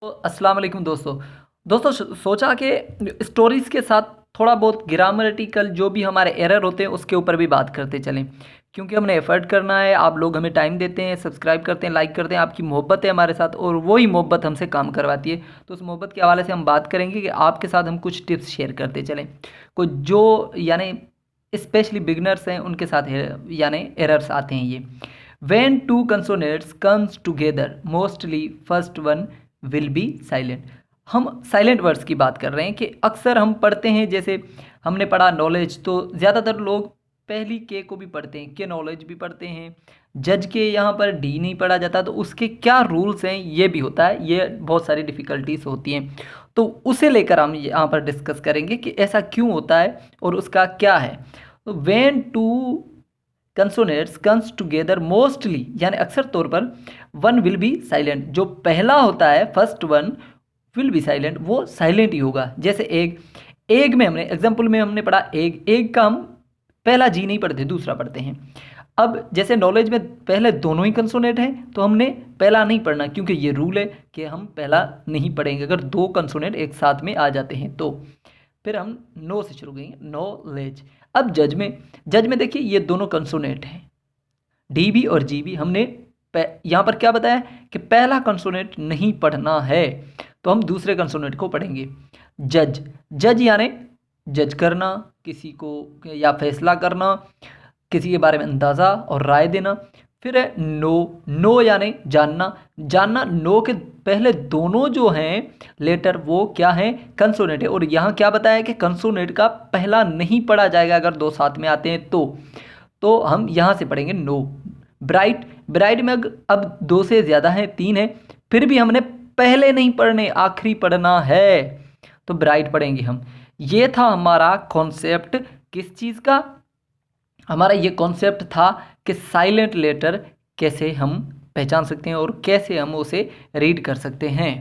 तो अस्सलाम वालेकुम दोस्तों। दोस्तों सोचा कि स्टोरीज़ के साथ थोड़ा बहुत ग्रामेटिकल जो भी हमारे एरर होते हैं उसके ऊपर भी बात करते चलें, क्योंकि हमने एफर्ट करना है। आप लोग हमें टाइम देते हैं, सब्सक्राइब करते हैं, लाइक करते हैं, आपकी मोहब्बत है हमारे साथ और वही मोहब्बत हमसे काम करवाती है। तो उस मोहब्बत के हवाले से हम बात करेंगे कि आपके साथ हम कुछ टिप्स शेयर करते चलें, कुछ जो यानी स्पेशली बिगनर्स हैं उनके साथ यानी एरर्स आते हैं ये। When two consonants comes together, mostly first one will be silent। हम साइलेंट वर्ड्स की बात कर रहे हैं कि अक्सर हम पढ़ते हैं, जैसे हमने पढ़ा नॉलेज, तो ज़्यादातर लोग पहली के को भी पढ़ते हैं, के नॉलेज भी पढ़ते हैं। जज के यहाँ पर डी नहीं पढ़ा जाता, तो उसके क्या रूल्स हैं ये भी होता है, ये बहुत सारी डिफ़िकल्टीज होती हैं। तो उसे लेकर हम यहाँ पर डिस्कस करेंगे कि ऐसा क्यों होता है और उसका क्या है। तो when two consonants comes together mostly यानी अक्सर तौर पर वन विल बी साइलेंट, जो पहला होता है first one will be silent, वो साइलेंट ही होगा। जैसे एग में हमने एग्जाम्पल में हमने पढ़ा एग का हम पहला जी नहीं पढ़ते, दूसरा पढ़ते हैं। अब जैसे नॉलेज में पहले दोनों ही कंसोनेंट हैं, तो हमने पहला नहीं पढ़ना, क्योंकि ये रूल है कि हम पहला नहीं पढ़ेंगे अगर दो कंसोनेंट एक साथ में आ जाते हैं तो। फिर हम नो से शुरू करेंगे, नॉलेज। अब जज में देखिए ये दोनों कंसोनेंट हैं, डी बी और जी बी। हमने यहाँ पर क्या बताया कि पहला कंसोनेंट नहीं पढ़ना है, तो हम दूसरे कंसोनेंट को पढ़ेंगे। जज जज यानी जज करना, किसी को या फैसला करना, किसी के बारे में अंदाज़ा और राय देना। फिर है नो यानी जानना। नो के पहले दोनों जो हैं लेटर वो क्या हैं, कंसोनेंट है। और यहाँ क्या बताया कि कंसोनेंट का पहला नहीं पढ़ा जाएगा अगर दो साथ में आते हैं तो हम यहाँ से पढ़ेंगे नो। ब्राइट में अब दो से ज़्यादा है, तीन है, फिर भी हमने पहले नहीं पढ़ने, आखिरी पढ़ना है, तो ब्राइट पढ़ेंगे हम। ये था हमारा कॉन्सेप्ट किस चीज़ का। हमारा ये कॉन्सेप्ट था कि साइलेंट लेटर कैसे हम पहचान सकते हैं और कैसे हम उसे रीड कर सकते हैं।